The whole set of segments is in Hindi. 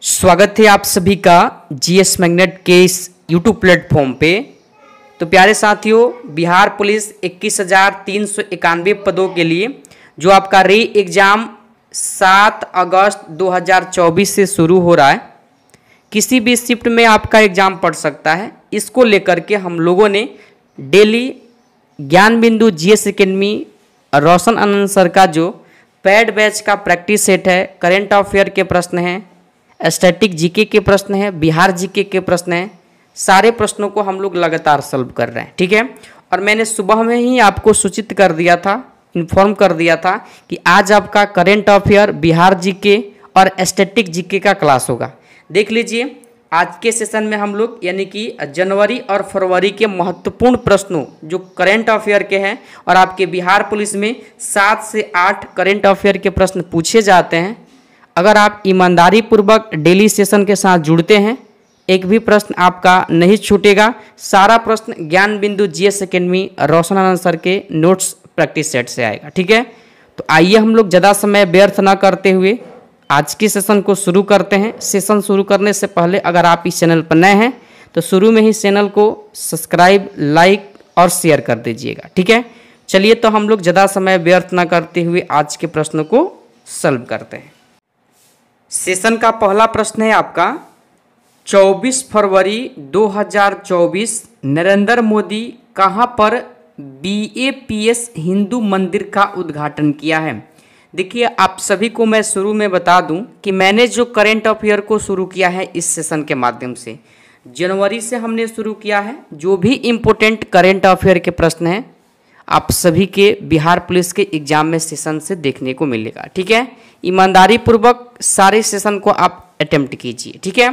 स्वागत है आप सभी का जीएस मैग्नेट के इस यूट्यूब प्लेटफॉर्म पे। तो प्यारे साथियों, बिहार पुलिस 21,391 पदों के लिए जो आपका री एग्ज़ाम 7 अगस्त 2024 से शुरू हो रहा है, किसी भी शिफ्ट में आपका एग्ज़ाम पड़ सकता है। इसको लेकर के हम लोगों ने डेली ज्ञान बिंदु जीएस एकेडमी रोशन आनंद सर का जो पैड बैच का प्रैक्टिस सेट है, करेंट अफेयर के प्रश्न हैं, स्टैटिक जीके के प्रश्न हैं, बिहार जीके के प्रश्न हैं, सारे प्रश्नों को हम लोग लगातार सॉल्व कर रहे हैं। ठीक है, और मैंने सुबह में ही आपको सूचित कर दिया था, इन्फॉर्म कर दिया था कि आज आपका करेंट अफेयर, बिहार जीके और स्टैटिक जीके का क्लास होगा। देख लीजिए, आज के सेशन में हम लोग यानी कि जनवरी और फरवरी के महत्वपूर्ण प्रश्नों जो करेंट अफेयर के हैं और आपके बिहार पुलिस में 7 से 8 करेंट अफेयर के प्रश्न पूछे जाते हैं। अगर आप ईमानदारी पूर्वक डेली सेशन के साथ जुड़ते हैं, एक भी प्रश्न आपका नहीं छूटेगा। सारा प्रश्न ज्ञान बिंदु जीएस एकेडमी रोशन आनंद सर के नोट्स प्रैक्टिस सेट से आएगा। ठीक है, तो आइए हम लोग ज़्यादा समय व्यर्थ ना करते हुए आज के सेशन को शुरू करते हैं। सेशन शुरू करने से पहले अगर आप इस चैनल पर नए हैं तो शुरू में ही चैनल को सब्सक्राइब, लाइक और शेयर कर दीजिएगा। ठीक है, चलिए तो हम लोग ज़्यादा समय व्यर्थ ना करते हुए आज के प्रश्नों को सॉल्व करते हैं। सेशन का पहला प्रश्न है आपका, 24 फरवरी 2024 नरेंद्र मोदी कहां पर BAPS हिंदू मंदिर का उद्घाटन किया है। देखिए, आप सभी को मैं शुरू में बता दूं कि मैंने जो करेंट अफेयर को शुरू किया है इस सेशन के माध्यम से, जनवरी से हमने शुरू किया है। जो भी इम्पोर्टेंट करेंट अफेयर के प्रश्न हैं आप सभी के बिहार पुलिस के एग्जाम में सेशन से देखने को मिलेगा। ठीक है, ईमानदारी पूर्वक सारे सेशन को आप अटेम्प्ट कीजिए। ठीक है,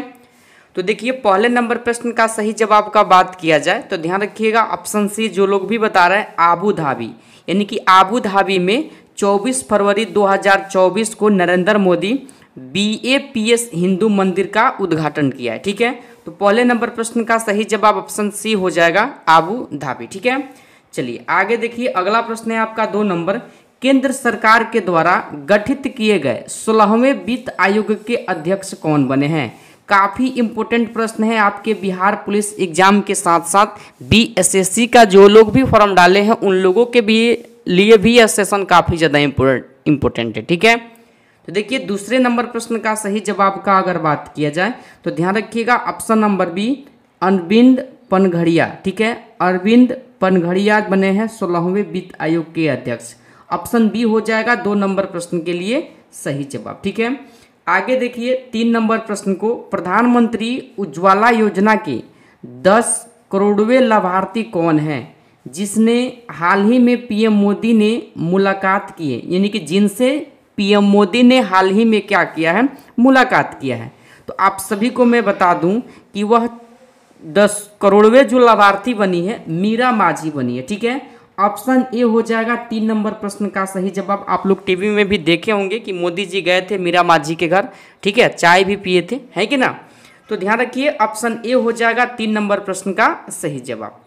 तो देखिए, पहले नंबर प्रश्न का सही जवाब का बात किया जाए तो ध्यान रखिएगा, ऑप्शन सी जो लोग भी बता रहे हैं आबू धाबी, यानी कि आबू धाबी में 24 फरवरी 2024 को नरेंद्र मोदी BAPS हिंदू मंदिर का उद्घाटन किया है। ठीक है, तो पहले नंबर प्रश्न का सही जवाब ऑप्शन सी हो जाएगा, आबू धाबी। ठीक है, चलिए आगे देखिए, अगला प्रश्न है आपका 2 नंबर, केंद्र सरकार के द्वारा गठित किए गए 16वें वित्त आयोग के अध्यक्ष कौन बने हैं। काफ़ी इंपॉर्टेंट प्रश्न है आपके बिहार पुलिस एग्जाम के साथ साथ BSSC का जो लोग भी फॉर्म डाले हैं उन लोगों के भी लिए भी यह सेशन काफ़ी ज़्यादा इम्पोर्टेंट है। ठीक है, तो देखिए, दूसरे नंबर प्रश्न का सही जवाब का अगर बात किया जाए तो ध्यान रखिएगा, ऑप्शन नंबर बी अरविंद पनघड़िया। ठीक है, अरविंद पनघड़िया बने हैं 16वें वित्त आयोग के अध्यक्ष। ऑप्शन बी हो जाएगा 2 नंबर प्रश्न के लिए सही जवाब। ठीक है, आगे देखिए 3 नंबर प्रश्न को, प्रधानमंत्री उज्ज्वला योजना के 10 करोड़वें लाभार्थी कौन है जिसने हाल ही में PM मोदी ने मुलाकात की है, यानी कि जिनसे PM मोदी ने हाल ही में क्या किया है, मुलाकात किया है। तो आप सभी को मैं बता दूं कि वह 10 करोड़वें जो लाभार्थी बनी है मीरा माझी बनी है। ठीक है, ऑप्शन ए हो जाएगा 3 नंबर प्रश्न का सही जवाब। आप लोग टीवी में भी देखे होंगे कि मोदी जी गए थे मीरा माझी के घर, ठीक है, चाय भी पिए थे, है कि ना। तो ध्यान रखिए, ऑप्शन ए हो जाएगा 3 नंबर प्रश्न का सही जवाब।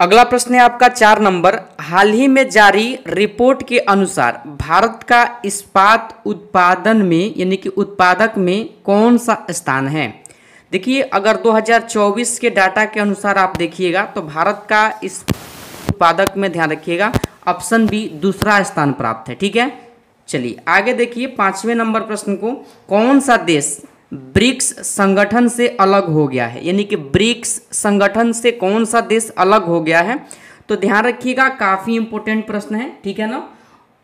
अगला प्रश्न है आपका 4 नंबर, हाल ही में जारी रिपोर्ट के अनुसार भारत का इस्पात उत्पादन में यानी कि उत्पादक में कौन सा स्थान है। देखिए, अगर 2024 के डाटा के अनुसार आप देखिएगा तो भारत का इस उत्पादक में ध्यान रखिएगा ऑप्शन बी दूसरा स्थान प्राप्त है। ठीक है, चलिए आगे देखिए 5वें नंबर प्रश्न को, कौन सा देश ब्रिक्स संगठन से अलग हो गया है, यानी कि ब्रिक्स संगठन से कौन सा देश अलग हो गया है। तो ध्यान रखिएगा, काफी इंपोर्टेंट प्रश्न है। ठीक है ना,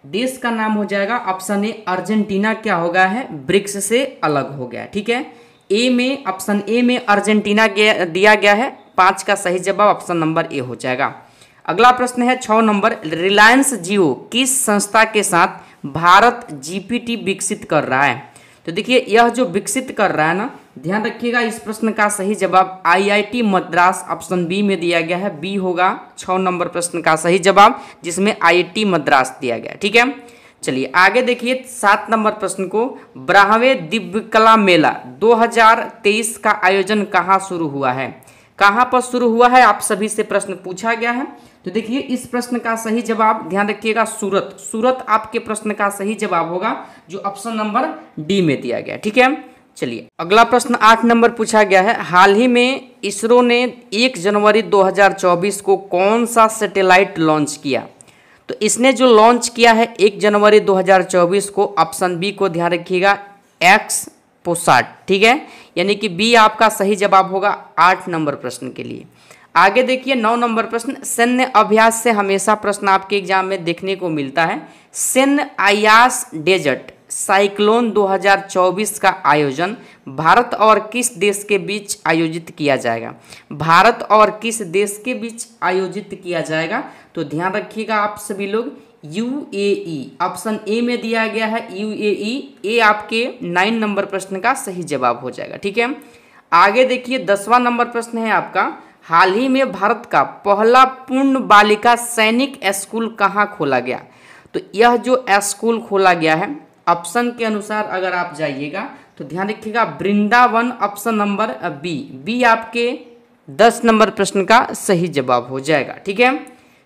देश का नाम हो जाएगा ऑप्शन ए अर्जेंटीना क्या हो गया है, ब्रिक्स से अलग हो गया है। ठीक है, ए में ऑप्शन ए में अर्जेंटीना दिया गया है, 5 का सही जवाब ऑप्शन नंबर ए हो जाएगा। अगला प्रश्न है 6 नंबर, रिलायंस जियो किस संस्था के साथ भारत GPT विकसित कर रहा है। तो देखिए, यह जो विकसित कर रहा है ना, ध्यान रखिएगा, इस प्रश्न का सही जवाब IIT मद्रास ऑप्शन बी में दिया गया है, बी होगा 6 नंबर प्रश्न का सही जवाब, जिसमें IIT मद्रास दिया गया। ठीक है, चलिए आगे देखिए 7 नंबर प्रश्न को, 12वें दिव्यकला मेला 2023 का आयोजन कहाँ शुरू हुआ है। कहाँ पर शुरू हुआ है आप सभी से प्रश्न पूछा गया है। तो देखिए, इस प्रश्न का सही जवाब ध्यान रखिएगा सूरत, सूरत आपके प्रश्न का सही जवाब होगा जो ऑप्शन नंबर डी में दिया गया। ठीक है, चलिए अगला प्रश्न 8 नंबर पूछा गया है, हाल ही में इसरो ने 1 जनवरी 2024 को कौन सा सैटेलाइट लॉन्च किया। तो इसने जो लॉन्च किया है 1 जनवरी 2024 को, ऑप्शन बी को ध्यान रखिएगा, एक्सपोसाट, ठीक है, यानी कि बी आपका सही जवाब होगा 8 नंबर प्रश्न के लिए। आगे देखिए 9 नंबर प्रश्न, सैन्य अभ्यास से हमेशा प्रश्न आपके एग्जाम में देखने को मिलता है। सैन्य अयास डेजर्ट साइक्लोन 2024 का आयोजन भारत और किस देश के बीच आयोजित किया जाएगा। भारत और किस देश के बीच आयोजित किया जाएगा, तो ध्यान रखिएगा आप सभी लोग, यूएई, ऑप्शन ए में दिया गया है यूएई, ए आपके 9 नंबर प्रश्न का सही जवाब हो जाएगा, ठीक है। आगे देखिए 10वां नंबर प्रश्न है आपका, हाल ही में भारत का पहला पूर्ण बालिका सैनिक स्कूल कहाँ खोला गया। तो यह जो स्कूल खोला गया है, ऑप्शन के अनुसार अगर आप जाइएगा तो ध्यान रखिएगा वृंदावन, ऑप्शन नंबर बी आपके 10 नंबर प्रश्न का सही जवाब हो जाएगा, ठीक है।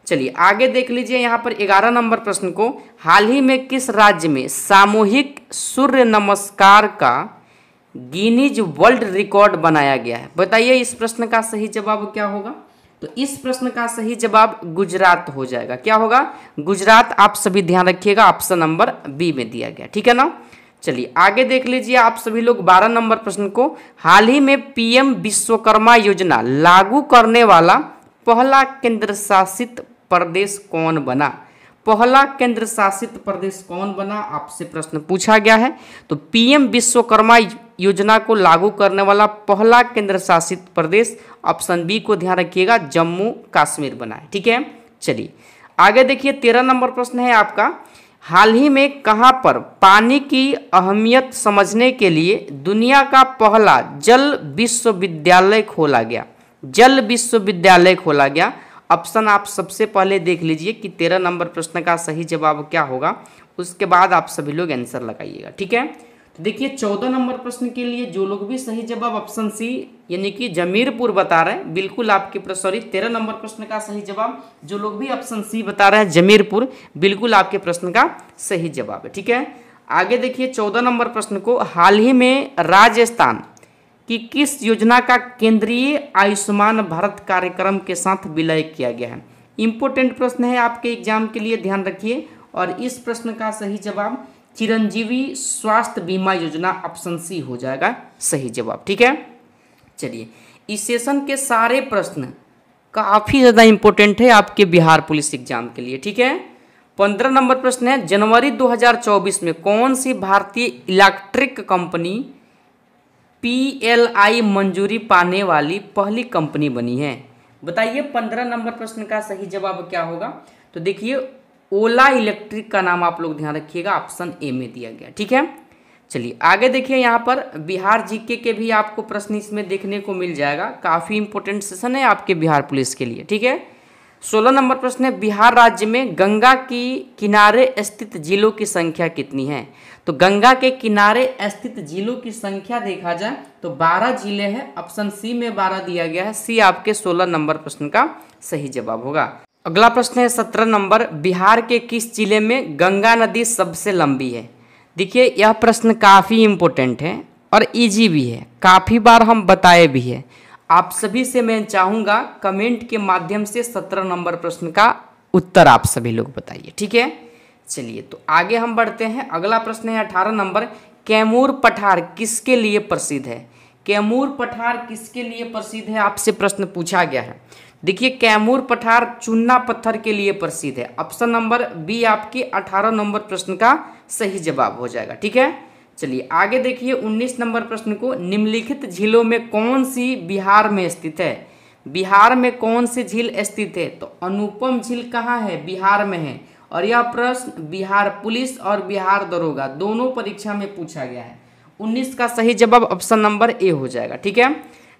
चलिए आगे देख लीजिए यहाँ पर 11 नंबर प्रश्न को, हाल ही में किस राज्य में सामूहिक सूर्य नमस्कार का गिनीज वर्ल्ड रिकॉर्ड बनाया गया है। बताइए इस प्रश्न का सही जवाब क्या होगा। तो इस प्रश्न का सही जवाब गुजरात हो जाएगा। क्या होगा, गुजरात, आप सभी ध्यान रखिएगा, ऑप्शन नंबर बी में दिया गया, ठीक है ना। चलिए आगे देख लीजिए आप सभी लोग 12 नंबर प्रश्न को, हाल ही में पीएम विश्वकर्मा योजना लागू करने वाला पहला केंद्र शासित प्रदेश कौन बना। पहला केंद्र शासित प्रदेश कौन बना, आपसे प्रश्न पूछा गया है। तो पीएम विश्वकर्मा योजना को लागू करने वाला पहला केंद्र शासित प्रदेश, ऑप्शन बी को ध्यान रखिएगा, जम्मू कश्मीर बना है, ठीक है। चलिए आगे देखिए 13 नंबर प्रश्न है आपका, हाल ही में कहां पर पानी की अहमियत समझने के लिए दुनिया का पहला जल विश्वविद्यालय खोला गया। जल विश्वविद्यालय खोला गया, ऑप्शन आप सबसे पहले देख लीजिए कि 13 नंबर प्रश्न का सही जवाब क्या होगा, उसके बाद आप सभी लोग आंसर लगाइएगा, ठीक है। तो देखिए 14 नंबर प्रश्न के लिए जो लोग भी सही जवाब ऑप्शन सी यानी कि जमीरपुर बता रहे हैं, बिल्कुल आपके सॉरी 13 नंबर प्रश्न का सही जवाब जो लोग भी ऑप्शन सी बता रहे हैं जमीरपुर, बिल्कुल आपके प्रश्न का सही जवाब है, ठीक है। आगे देखिए 14 नंबर प्रश्न को, हाल ही में राजस्थान कि किस योजना का केंद्रीय आयुष्मान भारत कार्यक्रम के साथ विलय किया गया है। इंपोर्टेंट प्रश्न है आपके एग्जाम के लिए, ध्यान रखिए। और इस प्रश्न का सही जवाब चिरंजीवी स्वास्थ्य बीमा योजना, ऑप्शन सी हो जाएगा सही जवाब, ठीक है। चलिए इस सेशन के सारे प्रश्न काफ़ी ज़्यादा इंपॉर्टेंट है आपके बिहार पुलिस एग्जाम के लिए, ठीक है। 15 नंबर प्रश्न है, जनवरी 2024 में कौन सी भारतीय इलेक्ट्रिक कंपनी PLI मंजूरी पाने वाली पहली कंपनी बनी है। बताइए 15 नंबर प्रश्न का सही जवाब क्या होगा। तो देखिए ओला इलेक्ट्रिक का नाम आप लोग ध्यान रखिएगा, ऑप्शन ए में दिया गया, ठीक है। चलिए आगे देखिए यहाँ पर बिहार जीके के भी आपको प्रश्न इसमें देखने को मिल जाएगा, काफ़ी इंपॉर्टेंट सेशन है आपके बिहार पुलिस के लिए, ठीक है। 16 नंबर प्रश्न है, बिहार राज्य में गंगा की किनारे स्थित झीलों की संख्या कितनी है। तो गंगा के किनारे स्थित झीलों की संख्या देखा जाए तो 12 झीलें हैं, ऑप्शन सी में 12 दिया गया है, सी आपके 16 नंबर प्रश्न का सही जवाब होगा। अगला प्रश्न है 17 नंबर, बिहार के किस जिले में गंगा नदी सबसे लंबी है। देखिए यह प्रश्न काफ़ी इम्पोर्टेंट है और इजी भी है, काफ़ी बार हम बताए भी है। आप सभी से मैं चाहूँगा कमेंट के माध्यम से 17 नंबर प्रश्न का उत्तर आप सभी लोग बताइए, ठीक है। चलिए तो आगे हम बढ़ते हैं, अगला प्रश्न है 18 नंबर, कैमूर पठार किसके लिए प्रसिद्ध है। कैमूर पठार किसके लिए प्रसिद्ध है, आपसे प्रश्न पूछा गया है। देखिए कैमूर पठार चूना पत्थर के लिए प्रसिद्ध है, ऑप्शन नंबर बी आपके 18 नंबर प्रश्न का सही जवाब हो जाएगा, ठीक है। चलिए आगे देखिए 19 नंबर प्रश्न को, निम्नलिखित झीलों में कौन सी बिहार में स्थित है। बिहार में कौन सी झील स्थित है। तो अनुपम झील कहाँ है, बिहार में है। और यह प्रश्न बिहार पुलिस और बिहार दरोगा दोनों परीक्षा में पूछा गया है। 19 का सही जवाब ऑप्शन नंबर ए हो जाएगा, ठीक है।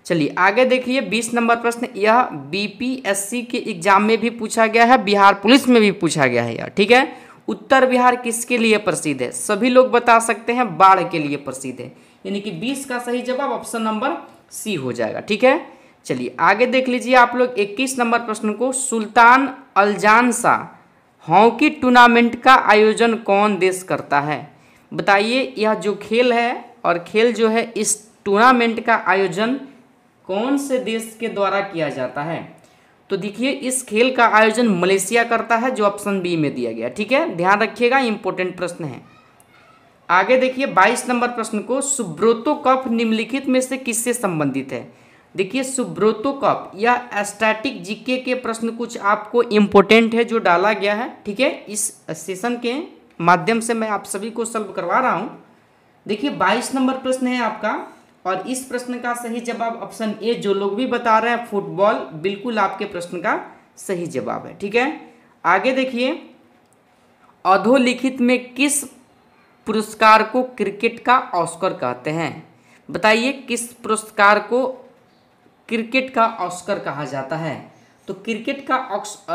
चलिए आगे देखिए 20 नंबर प्रश्न, यह बीपीएससी के एग्जाम में भी पूछा गया है, बिहार पुलिस में भी पूछा गया है यार, ठीक है। उत्तर बिहार किसके लिए प्रसिद्ध है। सभी लोग बता सकते हैं बाढ़ के लिए प्रसिद्ध है, यानी कि 20 का सही जवाब ऑप्शन नंबर सी हो जाएगा, ठीक है। चलिए आगे देख लीजिए आप लोग 21 नंबर प्रश्न को, सुल्तान अल्जान शाह हॉकी टूर्नामेंट का आयोजन कौन देश करता है। बताइए यह जो खेल है और खेल जो है इस टूर्नामेंट का आयोजन कौन से देश के द्वारा किया जाता है? तो देखिए इस खेल का आयोजन मलेशिया करता है, जो ऑप्शन बी में दिया गया। ठीक है, ध्यान रखिएगा, इंपॉर्टेंट प्रश्न है। आगे देखिए 22 नंबर प्रश्न को, सुब्रोतो कप निम्नलिखित में से किससे संबंधित है? देखिए सुब्रोतो कप या स्टैटिक जीके के प्रश्न कुछ आपको इम्पोर्टेंट है जो डाला गया है। ठीक है, इस सेशन के माध्यम से मैं आप सभी को सॉल्व करवा रहा हूं। देखिए 22 नंबर प्रश्न है आपका, और इस प्रश्न का सही जवाब ऑप्शन ए, जो लोग भी बता रहे हैं फुटबॉल, बिल्कुल आपके प्रश्न का सही जवाब है। ठीक है, आगे देखिए अधोलिखित में किस पुरस्कार को क्रिकेट का ऑस्कर कहते हैं? बताइए किस पुरस्कार को क्रिकेट का ऑस्कर कहा जाता है? तो क्रिकेट का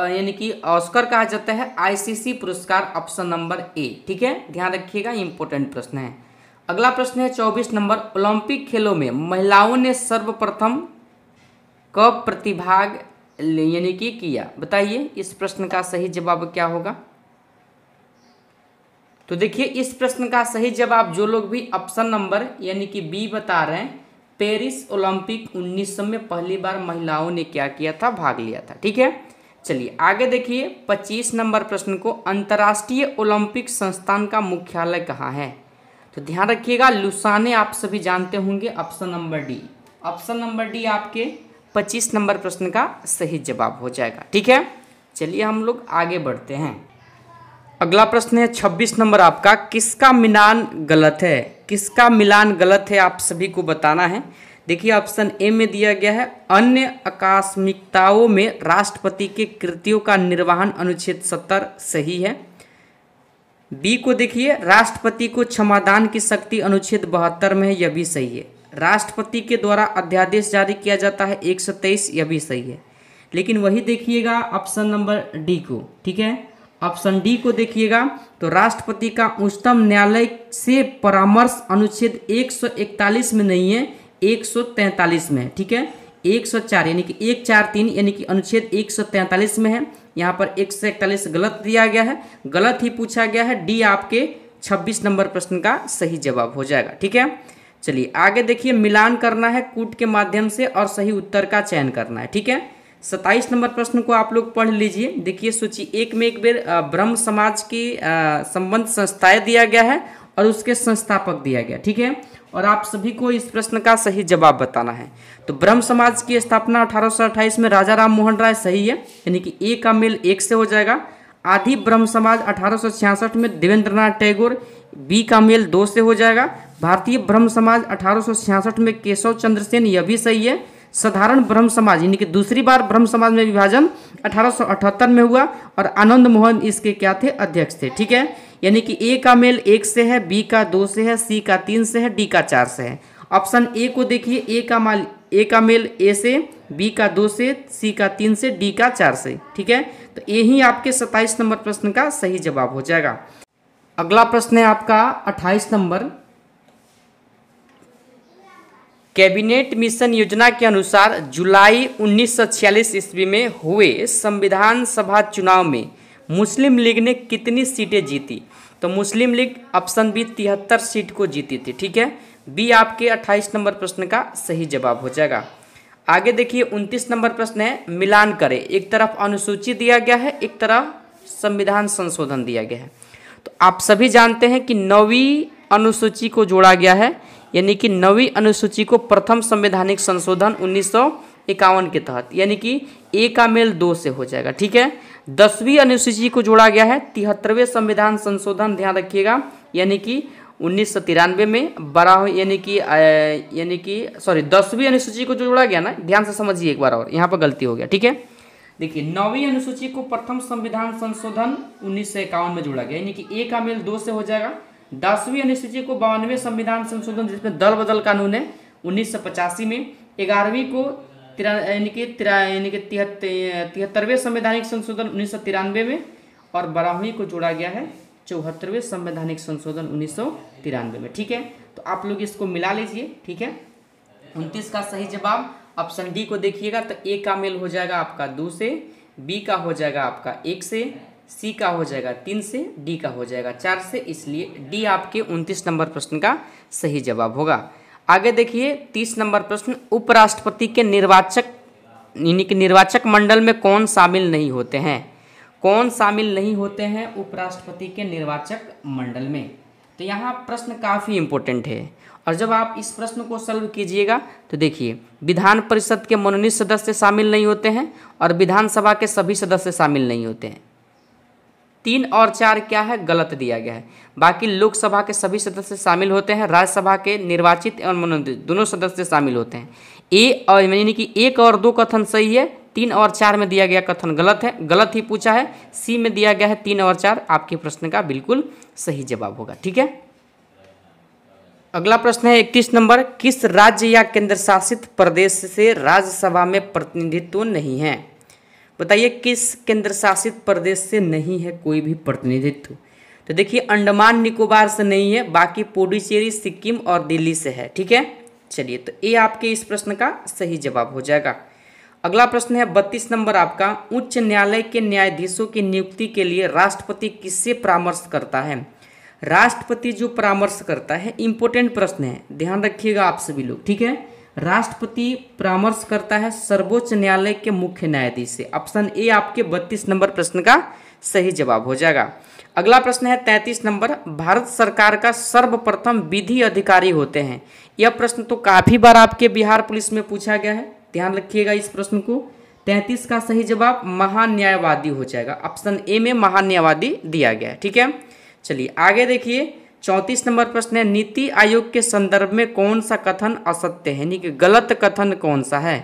यानी कि ऑस्कर कहा जाता है आईसीसी पुरस्कार, ऑप्शन नंबर ए। ठीक है, ध्यान रखिएगा, इंपॉर्टेंट प्रश्न है। अगला प्रश्न है 24 नंबर, ओलंपिक खेलों में महिलाओं ने सर्वप्रथम कब प्रतिभाग यानी कि किया? बताइए इस प्रश्न का सही जवाब क्या होगा? तो देखिए इस प्रश्न का सही जवाब जो लोग भी ऑप्शन नंबर यानी कि बी बता रहे हैं, पेरिस ओलंपिक 1900 में पहली बार महिलाओं ने क्या किया था? भाग लिया था। ठीक है, चलिए आगे देखिए 25 नंबर प्रश्न को, अंतर्राष्ट्रीय ओलंपिक संस्थान का मुख्यालय कहाँ है? तो ध्यान रखिएगा, लुसाने आप सभी जानते होंगे, option number D. Option number D आपके 25 नंबर प्रश्न का सही जवाब हो जाएगा। ठीक है, चलिए हम लोग आगे बढ़ते हैं। अगला प्रश्न है 26 नंबर आपका, किसका मिलान गलत है? किसका मिलान गलत है आप सभी को बताना है। देखिए ऑप्शन ए में दिया गया है, अन्य आकस्मिकताओं में राष्ट्रपति के कृत्यों का निर्वहन अनुच्छेद 70 सही है। बी को देखिए, राष्ट्रपति को क्षमादान की शक्ति अनुच्छेद 72 में है, यह भी सही है। राष्ट्रपति के द्वारा अध्यादेश जारी किया जाता है 123, यह भी सही है। लेकिन वही देखिएगा ऑप्शन नंबर डी को। ठीक है, ऑप्शन डी को देखिएगा, तो राष्ट्रपति का उच्चतम न्यायालय से परामर्श अनुच्छेद 141 में नहीं है, 143 में है। ठीक है, 104 यानी कि 143 यानी कि अनुच्छेद 143 में है। यहाँ पर 141 गलत दिया गया है, गलत ही पूछा गया है। डी आपके 26 नंबर प्रश्न का सही जवाब हो जाएगा। ठीक है, चलिए आगे देखिए, मिलान करना है कूट के माध्यम से और सही उत्तर का चयन करना है। ठीक है, 27 नंबर प्रश्न को आप लोग पढ़ लीजिए। देखिए सूची एक में एक बेर ब्रह्म समाज की संबंध संस्थाएं दिया गया है और उसके संस्थापक दिया गया। ठीक है, और आप सभी को इस प्रश्न का सही जवाब बताना है। तो ब्रह्म समाज की स्थापना 1828 में राजा राम मोहन राय, सही है, यानी कि ए का मेल 1 से हो जाएगा। आदि ब्रह्म समाज 1866 में देवेंद्रनाथ टैगोर, बी का मेल 2 से हो जाएगा। भारतीय ब्रह्म समाज 1866 में केशव चंद्र सेन, यह भी सही है। साधारण ब्रह्म समाज यानी कि दूसरी बार ब्रह्म समाज में विभाजन 1878 में हुआ और आनंद मोहन इसके क्या थे? अध्यक्ष थे। ठीक है, यानी कि ए का मेल 1 से है, बी का 2 से है, सी का 3 से है, डी का 4 से है। ऑप्शन ए को देखिए, ए का मेल ए से, बी का 2 से, सी का 3 से, डी का 4 से। ठीक है, तो ये ही आपके 27 नंबर प्रश्न का सही जवाब हो जाएगा। अगला प्रश्न है आपका 28 नंबर, कैबिनेट मिशन योजना के अनुसार जुलाई 1946 ईस्वी में हुए संविधान सभा चुनाव में मुस्लिम लीग ने कितनी सीटें जीती? तो मुस्लिम लीग ऑप्शन बी 73 सीट को जीती थी। ठीक है, बी आपके 28 नंबर प्रश्न का सही जवाब हो जाएगा। आगे देखिए 29 नंबर प्रश्न है, मिलान करें। एक तरफ अनुसूची दिया गया है, एक तरफ संविधान संशोधन दिया गया है। तो आप सभी जानते हैं कि 9वीं अनुसूची को जोड़ा गया है, यानी कि 9वीं अनुसूची को प्रथम संवैधानिक संशोधन 1951 के तहत, यानी कि ए का मेल 2 से हो जाएगा। ठीक है, 10वीं अनुसूची को जोड़ा गया है 73वें संविधान संशोधन, ध्यान रखिएगा, यानी कि 1993 में 10वीं अनुसूची को जोड़ा गया ना, ध्यान से समझिए एक बार, और यहाँ पर गलती हो गया। ठीक है, देखिए 9वीं अनुसूची को प्रथम संविधान संशोधन 1951 में जोड़ा गया, यानी कि ए का मेल 2 से हो जाएगा। 10वीं अनुसूची को 92वें संविधान संशोधन जिसमें दल बदल कानून है 1985 में। 11वीं को यानी कि 73वें संवैधानिक संशोधन 1993 में, और 12वीं को जोड़ा गया है 74वें संवैधानिक संशोधन 1993 में। ठीक है, तो आप लोग इसको मिला लीजिए। ठीक है, 29 का सही जवाब ऑप्शन डी को देखिएगा, तो ए का मेल हो जाएगा आपका 2 से, बी का हो जाएगा आपका 1 से, सी का हो जाएगा 3 से, डी का हो जाएगा 4 से, इसलिए डी आपके 29 नंबर प्रश्न का सही जवाब होगा। आगे देखिए 30 नंबर प्रश्न, उपराष्ट्रपति के निर्वाचक यानी कि निर्वाचक मंडल में कौन शामिल नहीं होते हैं? कौन शामिल नहीं होते हैं उपराष्ट्रपति के निर्वाचक मंडल में? तो यहाँ प्रश्न काफ़ी इंपॉर्टेंट है और जब आप इस प्रश्न को सॉल्व कीजिएगा तो देखिए विधान परिषद के मनोनीत सदस्य शामिल नहीं होते हैं और विधानसभा के सभी सदस्य शामिल नहीं होते हैं। 3 और 4 क्या है? गलत दिया गया है। बाकी लोकसभा के सभी सदस्य शामिल होते हैं, राज्यसभा के निर्वाचित एवं मनोनीत दोनों सदस्य शामिल होते हैं। ए और यानी कि 1 और 2 कथन सही है, 3 और 4 में दिया गया कथन गलत है, गलत ही पूछा है। सी में दिया गया है 3 और 4 आपके प्रश्न का बिल्कुल सही जवाब होगा। ठीक है, अगला प्रश्न है 31 नंबर, किस राज्य या केंद्र शासित प्रदेश से राज्यसभा में प्रतिनिधित्व नहीं है? बताइए किस केंद्र शासित प्रदेश से नहीं है कोई भी प्रतिनिधित्व? तो देखिए अंडमान निकोबार से नहीं है, बाकी पुडुचेरी, सिक्किम और दिल्ली से है। ठीक है, चलिए तो ये आपके इस प्रश्न का सही जवाब हो जाएगा। अगला प्रश्न है 32 नंबर आपका, उच्च न्यायालय के न्यायाधीशों की नियुक्ति के लिए राष्ट्रपति किससे परामर्श करता है? राष्ट्रपति जो परामर्श करता है, इंपॉर्टेंट प्रश्न है, ध्यान रखिएगा आप सभी लोग। ठीक है, राष्ट्रपति परामर्श करता है सर्वोच्च न्यायालय के मुख्य न्यायाधीश से। ऑप्शन ए आपके 32 नंबर प्रश्न का सही जवाब हो जाएगा। अगला प्रश्न है 33 नंबर, भारत सरकार का सर्वप्रथम विधि अधिकारी होते हैं। यह प्रश्न तो काफ़ी बार आपके बिहार पुलिस में पूछा गया है, ध्यान रखिएगा इस प्रश्न को। 33 का सही जवाब महान्यायवादी हो जाएगा। ऑप्शन ए में महान्यायवादी दिया गया है। ठीक है, चलिए आगे देखिए 34 नंबर प्रश्न है, नीति आयोग के संदर्भ में कौन सा कथन असत्य है, यानी कि गलत कथन कौन सा है?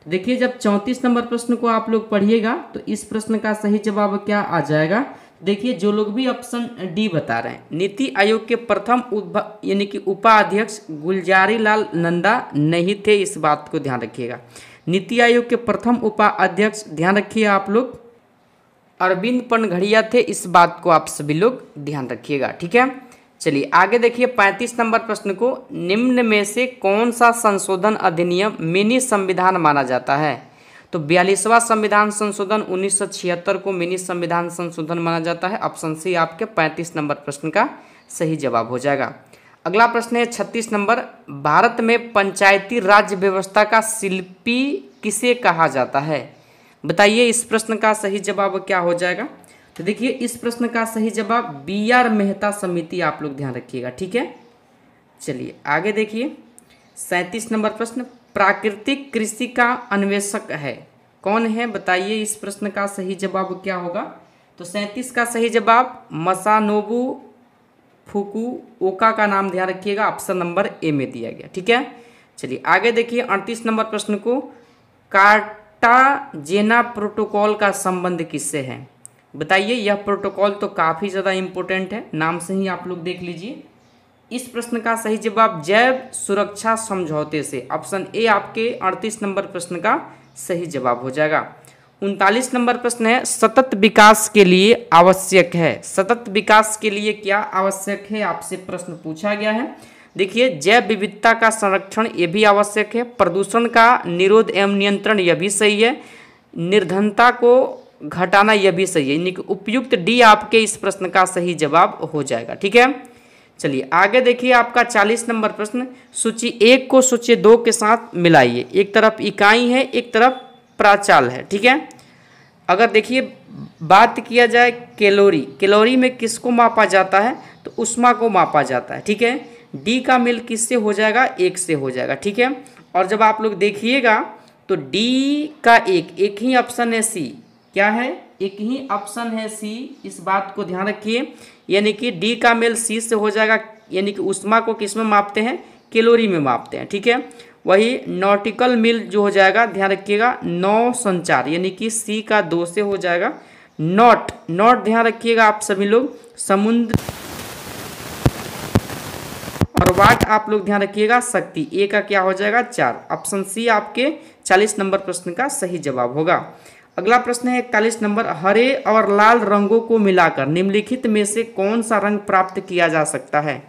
तो देखिए जब 34 नंबर प्रश्न को आप लोग पढ़िएगा तो इस प्रश्न का सही जवाब क्या आ जाएगा? देखिए जो लोग भी ऑप्शन डी बता रहे हैं, नीति आयोग के प्रथम यानी कि उपाध्यक्ष गुलजारी लाल नंदा नहीं थे, इस बात को ध्यान रखिएगा। नीति आयोग के प्रथम उपाध्यक्ष ध्यान रखिए आप लोग अरविंद पनघड़िया थे, इस बात को आप सभी लोग ध्यान रखिएगा। ठीक है, चलिए आगे देखिए 35 नंबर प्रश्न को, निम्न में से कौन सा संशोधन अधिनियम मिनी संविधान माना जाता है? तो 42वां संविधान संशोधन 1976 को मिनी संविधान संशोधन माना जाता है। ऑप्शन सी आपके 35 नंबर प्रश्न का सही जवाब हो जाएगा। अगला प्रश्न है 36 नंबर, भारत में पंचायती राज व्यवस्था का शिल्पी किसे कहा जाता है? बताइए इस प्रश्न का सही जवाब क्या हो जाएगा? तो देखिए इस प्रश्न का सही जवाब BR मेहता समिति, आप लोग ध्यान रखिएगा। ठीक है, चलिए आगे देखिए 37 नंबर प्रश्न, प्राकृतिक कृषि का अन्वेषक है कौन है? बताइए इस प्रश्न का सही जवाब क्या होगा? तो 37 का सही जवाब मसानोबु फुकुओका का नाम ध्यान रखिएगा, ऑप्शन नंबर ए में दिया गया। ठीक है, चलिए आगे देखिए 38 नंबर प्रश्न को, कार्टाजेना प्रोटोकॉल का संबंध किससे है? बताइए यह प्रोटोकॉल तो काफ़ी ज़्यादा इम्पोर्टेंट है, नाम से ही आप लोग देख लीजिए। इस प्रश्न का सही जवाब जैव सुरक्षा समझौते से। ऑप्शन ए आपके 38 नंबर प्रश्न का सही जवाब हो जाएगा। 39 नंबर प्रश्न है, सतत विकास के लिए आवश्यक है। सतत विकास के लिए क्या आवश्यक है, आपसे प्रश्न पूछा गया है। देखिए जैव विविधता का संरक्षण ये भी आवश्यक है, प्रदूषण का निरोध एवं नियंत्रण यह भी सही है, निर्धनता को घटाना यह भी सही है, यानी कि उपयुक्त डी आपके इस प्रश्न का सही जवाब हो जाएगा। ठीक है, चलिए आगे देखिए आपका 40 नंबर प्रश्न, सूची 1 को सूची 2 के साथ मिलाइए। एक तरफ इकाई है, एक तरफ प्राचाल है। ठीक है, अगर देखिए बात किया जाए कैलोरी, कैलोरी में किसको मापा जाता है? तो ऊष्मा को मापा जाता है। ठीक है, डी का मेल किससे हो जाएगा? 1 से हो जाएगा। ठीक है, और जब आप लोग देखिएगा तो डी का एक ही ऑप्शन है सी। क्या है? एक ही ऑप्शन है सी, इस बात को ध्यान रखिए, यानी कि डी का मेल सी से हो जाएगा, यानी कि ऊष्मा को किस में मापते हैं? कैलोरी में मापते हैं। ठीक है, वही नॉटिकल मील जो हो जाएगा, ध्यान रखिएगा नौ संचार, यानी कि सी का 2 से हो जाएगा। नॉट ध्यान रखिएगा आप सभी लोग, समुद्र, और वाट आप लोग ध्यान रखिएगा शक्ति। ए का क्या हो जाएगा? 4। ऑप्शन सी आपके 40 नंबर प्रश्न का सही जवाब होगा। अगला प्रश्न है 41 नंबर, हरे और लाल रंगों को मिलाकर निम्नलिखित में से कौन सा रंग प्राप्त किया जा सकता है?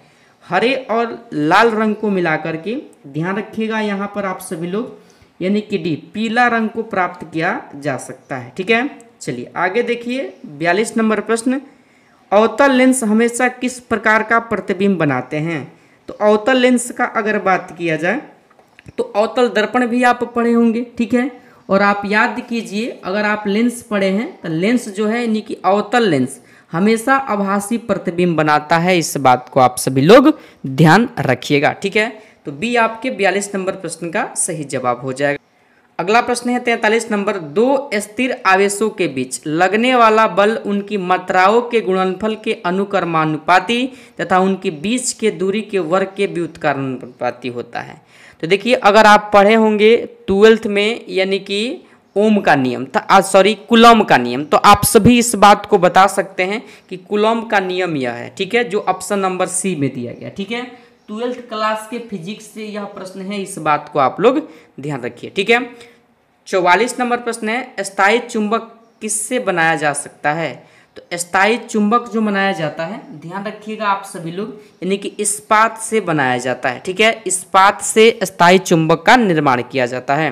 हरे और लाल रंग को मिलाकर के, ध्यान रखिएगा यहाँ पर आप सभी लोग, यानी कि डी, पीला रंग को प्राप्त किया जा सकता है। ठीक है, चलिए आगे देखिए 42 नंबर प्रश्न, अवतल लेंस हमेशा किस प्रकार का प्रतिबिंब बनाते हैं? तो अवतल लेंस का अगर बात किया जाए तो अवतल दर्पण भी आप पढ़े होंगे, ठीक है। और आप याद कीजिए, अगर आप लेंस पढ़े हैं तो लेंस जो है यानी कि अवतल लेंस हमेशा आभासी प्रतिबिंब बनाता है, इस बात को आप सभी लोग ध्यान रखिएगा, ठीक है। तो बी आपके 42 नंबर प्रश्न का सही जवाब हो जाएगा। अगला प्रश्न है 43 नंबर, दो स्थिर आवेशों के बीच लगने वाला बल उनकी मात्राओं के गुणनफल के अनुक्रमानुपाती तथा उनके बीच के दूरी के वर्ग के व्युत्क्रमानुपाती होता है। तो देखिए, अगर आप पढ़े होंगे 12th में यानी कि ओम का नियम था, कूलॉम का नियम, तो आप सभी इस बात को बता सकते हैं कि कूलॉम का नियम यह है, ठीक है, जो ऑप्शन नंबर सी में दिया गया, ठीक है। 12th क्लास के फिजिक्स से यह प्रश्न है, इस बात को आप लोग ध्यान रखिए, ठीक है। 44 नंबर प्रश्न है, स्थायी चुंबक किससे बनाया जा सकता है? तो स्थायी चुंबक जो बनाया जाता है, ध्यान रखिएगा आप सभी लोग, यानी कि इस्पात से बनाया जाता है, ठीक है। इस्पात से स्थायी चुंबक का निर्माण किया जाता है।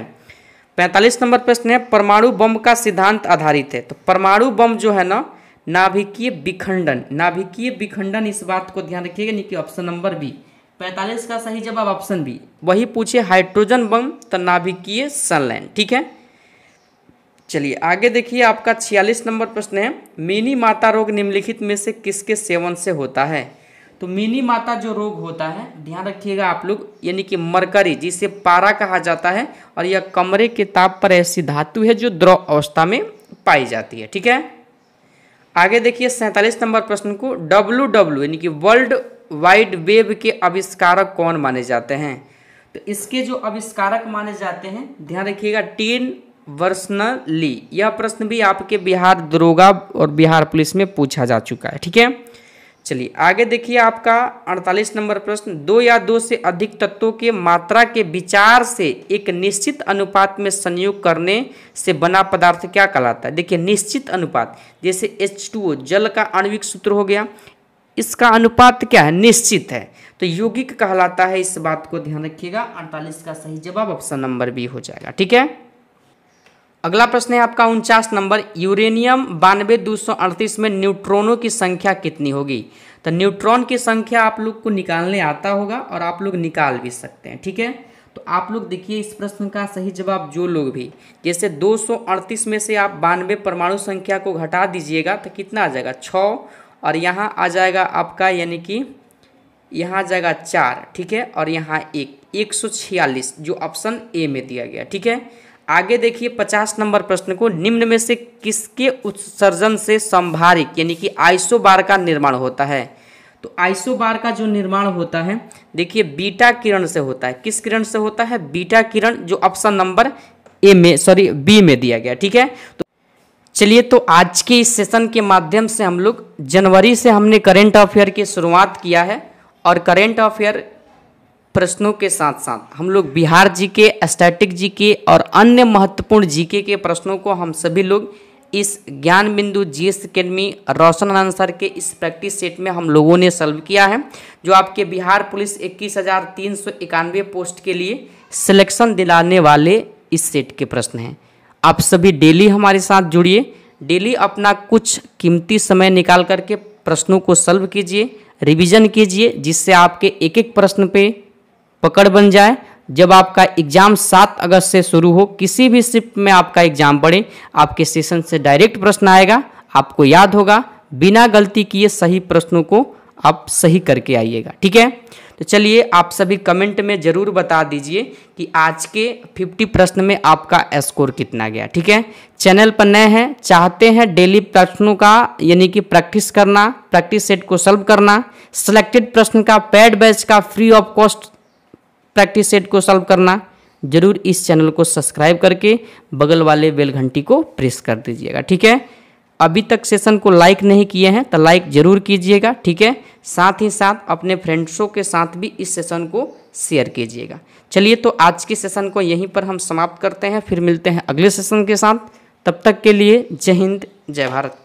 45 नंबर प्रश्न है, परमाणु बम का सिद्धांत आधारित है। तो परमाणु बम जो है ना, नाभिकीय विखंडन, इस बात को ध्यान रखिएगा, यानी कि ऑप्शन नंबर बी। 45 का सही जवाब ऑप्शन बी। वही पूछे हाइड्रोजन बम तो नाभिकीय संलयन, ठीक है। चलिए आगे देखिए, आपका 46 नंबर प्रश्न है, मिनी माता रोग निम्नलिखित में से किसके सेवन से होता है? तो मिनी माता जो रोग होता है, ध्यान रखिएगा आप लोग, यानी कि मरकरी, जिसे पारा कहा जाता है, और यह कमरे के ताप पर ऐसी धातु है जो द्रव अवस्था में पाई जाती है, ठीक है। आगे देखिए 47 नंबर प्रश्न को, WW यानी कि वर्ल्ड वाइड वेब के आविष्कारक कौन माने जाते हैं? तो इसके जो आविष्कारक माने जाते हैं, ध्यान रखिएगा, टिन वर्सनली। यह प्रश्न भी आपके बिहार दरोगा और बिहार पुलिस में पूछा जा चुका है, ठीक है। चलिए आगे देखिए, आपका 48 नंबर प्रश्न, दो या दो से अधिक तत्वों के मात्रा के विचार से एक निश्चित अनुपात में संयोग करने से बना पदार्थ क्या कहलाता है? देखिए, निश्चित अनुपात, जैसे H2O जल का आणविक सूत्र हो गया, इसका अनुपात क्या है? निश्चित है, तो यौगिक कहलाता है, इस बात को ध्यान रखिएगा। 48 का सही जवाब ऑप्शन नंबर बी हो जाएगा, ठीक है। अगला प्रश्न है आपका 49 नंबर, यूरेनियम 92-238 में न्यूट्रॉनों की संख्या कितनी होगी? तो न्यूट्रॉन की संख्या आप लोग को निकालने आता होगा और आप लोग निकाल भी सकते हैं, ठीक है। तो आप लोग देखिए, इस प्रश्न का सही जवाब जो लोग भी, जैसे 238 में से आप 92 परमाणु संख्या को घटा दीजिएगा तो कितना आ जाएगा? 6, और यहाँ आ जाएगा आपका, यानी कि यहाँ आ जाएगा 4, ठीक है, और यहाँ 146 जो ऑप्शन ए में दिया गया, ठीक है। आगे देखिए 50 नंबर प्रश्न को, निम्न में से किसके उत्सर्जन से संभारिक यानी कि आइसोबार का निर्माण होता है? तो आइसोबार का जो निर्माण होता है, देखिए बीटा किरण से होता है। किस किरण से होता है? बीटा किरण, जो ऑप्शन नंबर बी में दिया गया, ठीक है। तो चलिए, तो आज के इस सेशन के माध्यम से हम लोग जनवरी से हमने करेंट अफेयर की शुरुआत किया है, और करेंट अफेयर प्रश्नों के साथ साथ हम लोग बिहार जीके, स्टैटिक जीके और अन्य महत्वपूर्ण जीके के प्रश्नों को हम सभी लोग इस ज्ञान बिंदु जीएस अकेडमी रोशन आंसर के इस प्रैक्टिस सेट में हम लोगों ने सॉल्व किया है, जो आपके बिहार पुलिस 21,391 पोस्ट के लिए सिलेक्शन दिलाने वाले इस सेट के प्रश्न हैं। आप सभी डेली हमारे साथ जुड़िए, डेली अपना कुछ कीमती समय निकाल करके प्रश्नों को सॉल्व कीजिए, रिवीजन कीजिए, जिससे आपके एक एक प्रश्न पे पकड़ बन जाए। जब आपका एग्जाम 7 अगस्त से शुरू हो, किसी भी शिफ्ट में आपका एग्जाम पड़े, आपके सेशन से डायरेक्ट प्रश्न आएगा, आपको याद होगा, बिना गलती किए सही प्रश्नों को आप सही करके आइएगा, ठीक है। तो चलिए, आप सभी कमेंट में ज़रूर बता दीजिए कि आज के 50 प्रश्न में आपका स्कोर कितना गया, ठीक है। चैनल पर नए हैं, चाहते हैं डेली प्रश्नों का यानी कि प्रैक्टिस करना, प्रैक्टिस सेट को सॉल्व करना, सिलेक्टेड प्रश्न का पेड बैच का free of cost practice set को सॉल्व करना, जरूर इस चैनल को सब्सक्राइब करके बगल वाले बेल घंटी को प्रेस कर दीजिएगा, ठीक है। अभी तक सेशन को लाइक नहीं किए हैं तो लाइक जरूर कीजिएगा, ठीक है। साथ ही साथ अपने फ्रेंड्सों के साथ भी इस सेशन को शेयर कीजिएगा। चलिए, तो आज के सेशन को यहीं पर हम समाप्त करते हैं, फिर मिलते हैं अगले सेशन के साथ। तब तक के लिए जय हिंद, जय भारत।